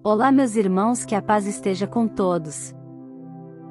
Olá, meus irmãos, que a paz esteja com todos.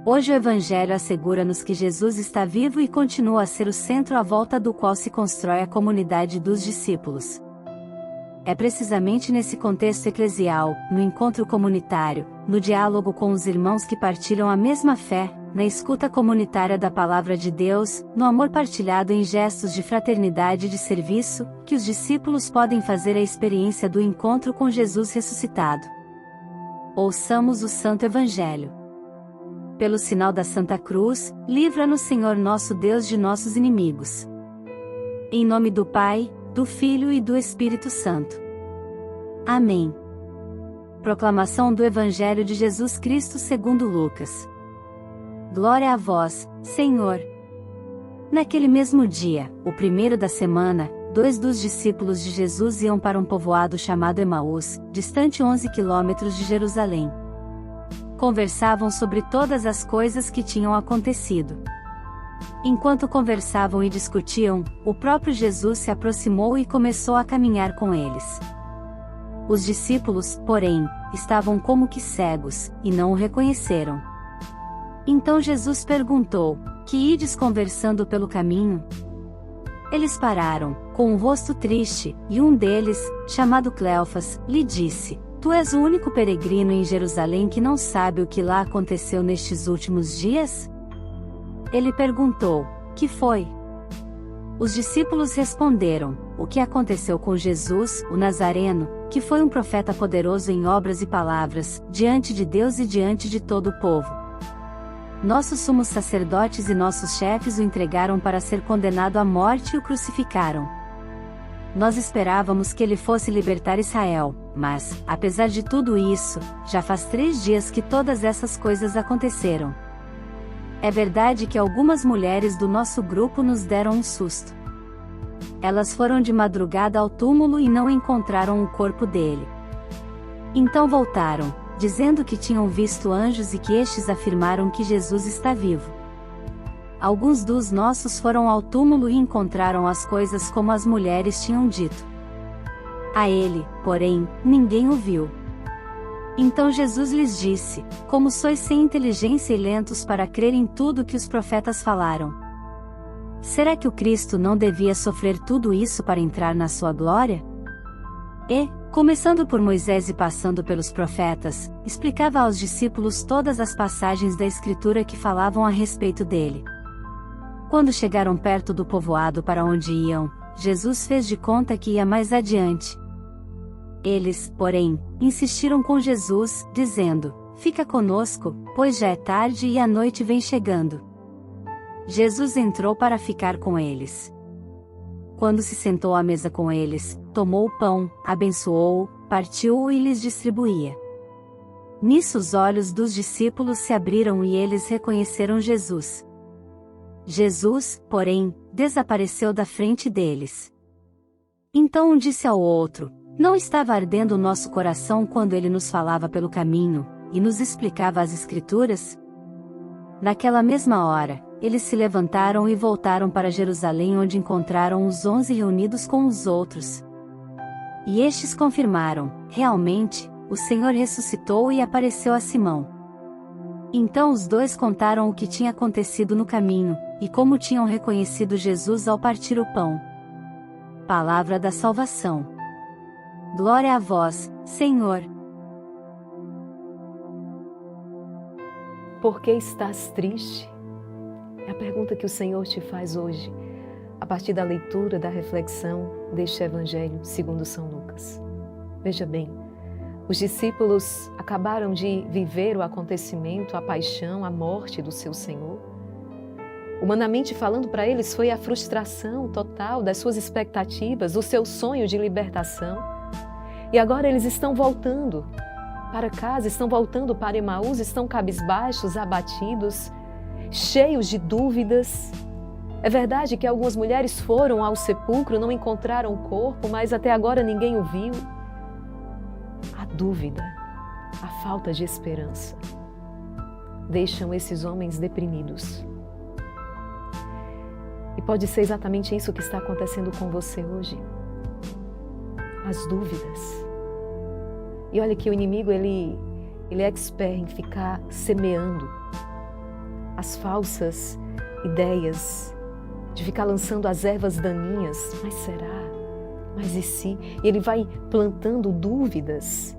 Hoje o Evangelho assegura-nos que Jesus está vivo e continua a ser o centro à volta do qual se constrói a comunidade dos discípulos. É precisamente nesse contexto eclesial, no encontro comunitário, no diálogo com os irmãos que partilham a mesma fé, na escuta comunitária da Palavra de Deus, no amor partilhado em gestos de fraternidade e de serviço, que os discípulos podem fazer a experiência do encontro com Jesus ressuscitado. Ouçamos o Santo Evangelho. Pelo sinal da Santa Cruz, livra-nos, Senhor nosso Deus, de nossos inimigos. Em nome do Pai, do Filho e do Espírito Santo. Amém. Proclamação do Evangelho de Jesus Cristo segundo Lucas. Glória a vós, Senhor. Naquele mesmo dia, o primeiro da semana, 2 dos discípulos de Jesus iam para um povoado chamado Emaús, distante 11 quilômetros de Jerusalém. Conversavam sobre todas as coisas que tinham acontecido. Enquanto conversavam e discutiam, o próprio Jesus se aproximou e começou a caminhar com eles. Os discípulos, porém, estavam como que cegos, e não o reconheceram. Então Jesus perguntou: Que ides conversando pelo caminho? Eles pararam, com o rosto triste, e um deles, chamado Cleofas, lhe disse: Tu és o único peregrino em Jerusalém que não sabe o que lá aconteceu nestes últimos dias? Ele perguntou: Que foi? Os discípulos responderam: O que aconteceu com Jesus, o Nazareno, que foi um profeta poderoso em obras e palavras, diante de Deus e diante de todo o povo. Nossos sumos sacerdotes e nossos chefes o entregaram para ser condenado à morte e o crucificaram. Nós esperávamos que ele fosse libertar Israel, mas, apesar de tudo isso, já faz 3 dias que todas essas coisas aconteceram. É verdade que algumas mulheres do nosso grupo nos deram um susto. Elas foram de madrugada ao túmulo e não encontraram o corpo dele. Então voltaram, dizendo que tinham visto anjos e que estes afirmaram que Jesus está vivo. Alguns dos nossos foram ao túmulo e encontraram as coisas como as mulheres tinham dito. A ele, porém, ninguém o viu. Então Jesus lhes disse: Como sois sem inteligência e lentos para crer em tudo que os profetas falaram? Será que o Cristo não devia sofrer tudo isso para entrar na sua glória? E, começando por Moisés e passando pelos profetas, explicava aos discípulos todas as passagens da Escritura que falavam a respeito dele. Quando chegaram perto do povoado para onde iam, Jesus fez de conta que ia mais adiante. Eles, porém, insistiram com Jesus, dizendo: Fica conosco, pois já é tarde e a noite vem chegando. Jesus entrou para ficar com eles. Quando se sentou à mesa com eles, tomou o pão, abençoou-o, partiu-o e lhes distribuía. Nisso os olhos dos discípulos se abriram e eles reconheceram Jesus. Jesus, porém, desapareceu da frente deles. Então um disse ao outro: Não estava ardendo o nosso coração quando ele nos falava pelo caminho, e nos explicava as Escrituras? Naquela mesma hora, eles se levantaram e voltaram para Jerusalém, onde encontraram os 11 reunidos com os outros. E estes confirmaram: Realmente, o Senhor ressuscitou e apareceu a Simão. Então os dois contaram o que tinha acontecido no caminho, e como tinham reconhecido Jesus ao partir o pão. Palavra da salvação. Glória a vós, Senhor. Por que estás triste? É a pergunta que o Senhor te faz hoje, a partir da leitura, da reflexão deste Evangelho segundo São Lucas. Veja bem, os discípulos acabaram de viver o acontecimento, a paixão, a morte do seu Senhor. Humanamente falando, para eles foi a frustração total das suas expectativas, o seu sonho de libertação. E agora eles estão voltando para casa, estão voltando para Emaús, estão cabisbaixos, abatidos, cheios de dúvidas. É verdade que algumas mulheres foram ao sepulcro, não encontraram o corpo, mas até agora ninguém o viu. A dúvida, a falta de esperança, deixam esses homens deprimidos. E pode ser exatamente isso que está acontecendo com você hoje. As dúvidas. E olha que o inimigo, ele é expert em ficar semeando as falsas ideias, de ficar lançando as ervas daninhas. Mas será? Mas e se? E ele vai plantando dúvidas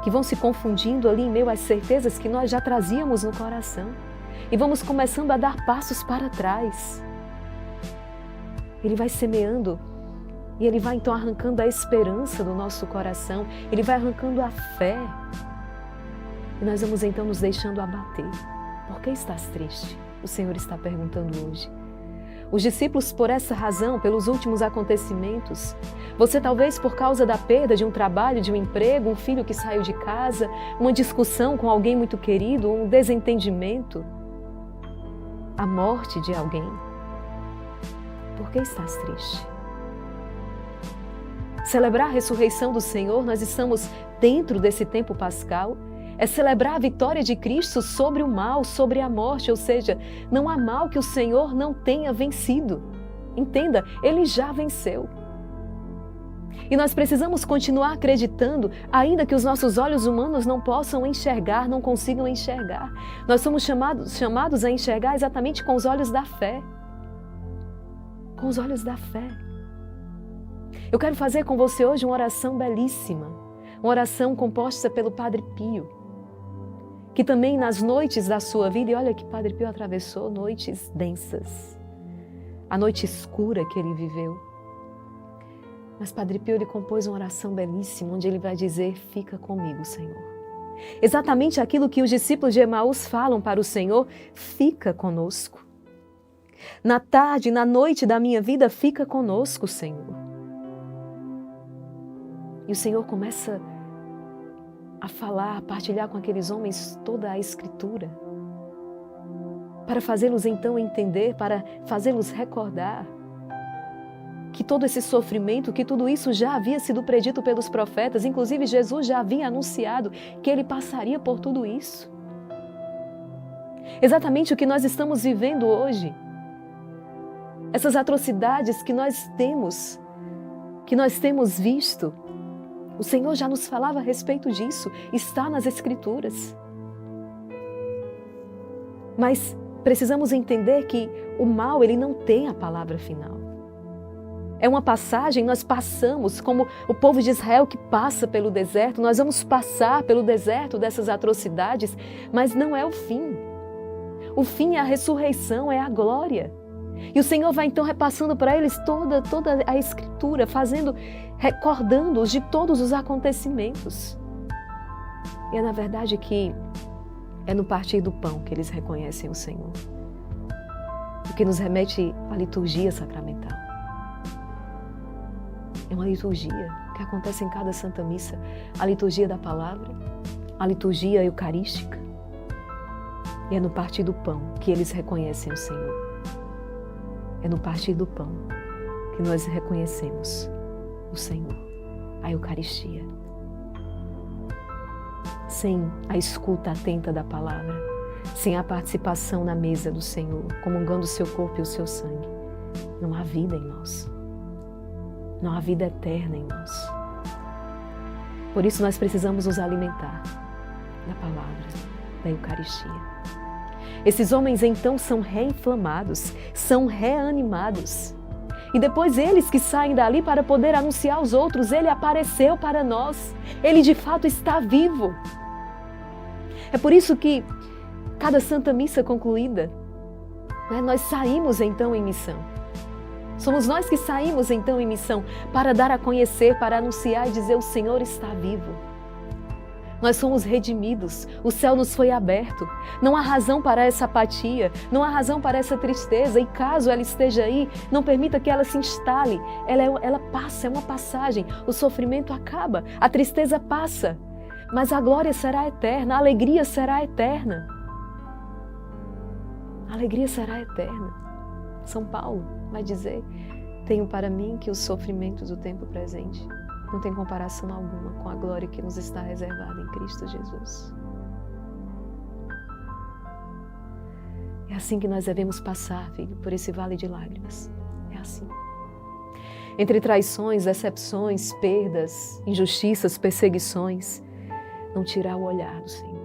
que vão se confundindo ali em meio às certezas que nós já trazíamos no coração. E vamos começando a dar passos para trás. Ele vai semeando e ele vai então arrancando a esperança do nosso coração. Ele vai arrancando a fé. E nós vamos então nos deixando abater. Por que estás triste? O Senhor está perguntando hoje. Os discípulos, por essa razão, pelos últimos acontecimentos, você talvez por causa da perda de um trabalho, de um emprego, um filho que saiu de casa, uma discussão com alguém muito querido, um desentendimento, a morte de alguém. Por que estás triste? Celebrar a ressurreição do Senhor, nós estamos dentro desse tempo pascal, é celebrar a vitória de Cristo sobre o mal, sobre a morte, ou seja, não há mal que o Senhor não tenha vencido. Entenda, Ele já venceu. E nós precisamos continuar acreditando, ainda que os nossos olhos humanos não possam enxergar, não consigam enxergar. Nós somos chamados a enxergar exatamente com os olhos da fé. Com os olhos da fé. Eu quero fazer com você hoje uma oração belíssima, uma oração composta pelo Padre Pio, que também nas noites da sua vida, e olha que Padre Pio atravessou noites densas, a noite escura que ele viveu. Mas Padre Pio, ele compôs uma oração belíssima, onde ele vai dizer, fica comigo, Senhor. Exatamente aquilo que os discípulos de Emaús falam para o Senhor, fica conosco. Na tarde, na noite da minha vida, fica conosco, Senhor. E o Senhor começa a falar, a partilhar com aqueles homens toda a Escritura, para fazê-los então entender, para fazê-los recordar que todo esse sofrimento, que tudo isso já havia sido predito pelos profetas, inclusive Jesus já havia anunciado que Ele passaria por tudo isso. Exatamente o que nós estamos vivendo hoje, essas atrocidades que nós temos visto, o Senhor já nos falava a respeito disso, está nas Escrituras. Mas precisamos entender que o mal, ele não tem a palavra final. É uma passagem, nós passamos, como o povo de Israel que passa pelo deserto, nós vamos passar pelo deserto dessas atrocidades, mas não é o fim. O fim é a ressurreição, é a glória. E o Senhor vai então repassando para eles toda a Escritura, recordando-os de todos os acontecimentos. E é na verdade que é no partir do pão que eles reconhecem o Senhor. O que nos remete à liturgia sacramental. É uma liturgia que acontece em cada Santa Missa. A liturgia da palavra, a liturgia eucarística. E é no partir do pão que eles reconhecem o Senhor. É no partir do pão que nós reconhecemos o Senhor, a Eucaristia. Sem a escuta atenta da palavra, sem a participação na mesa do Senhor, comungando o seu corpo e o seu sangue, não há vida em nós. Não há vida eterna em nós. Por isso nós precisamos nos alimentar da palavra, da Eucaristia. Esses homens então são reinflamados, são reanimados. E depois eles que saem dali para poder anunciar aos outros, Ele apareceu para nós. Ele de fato está vivo. É por isso que cada Santa Missa concluída, nós saímos então em missão. Somos nós que saímos então em missão para dar a conhecer, para anunciar e dizer o Senhor está vivo. Nós somos redimidos, o céu nos foi aberto. Não há razão para essa apatia, não há razão para essa tristeza. E caso ela esteja aí, não permita que ela se instale. Ela passa, é uma passagem. O sofrimento acaba, a tristeza passa. Mas a glória será eterna, a alegria será eterna. A alegria será eterna. São Paulo vai dizer, tenho para mim que os sofrimentos do tempo presente não tem comparação alguma com a glória que nos está reservada em Cristo Jesus. É assim que nós devemos passar, filho, por esse vale de lágrimas. É assim. entre traições, decepções, perdas, injustiças, perseguições, não tirar o olhar do Senhor.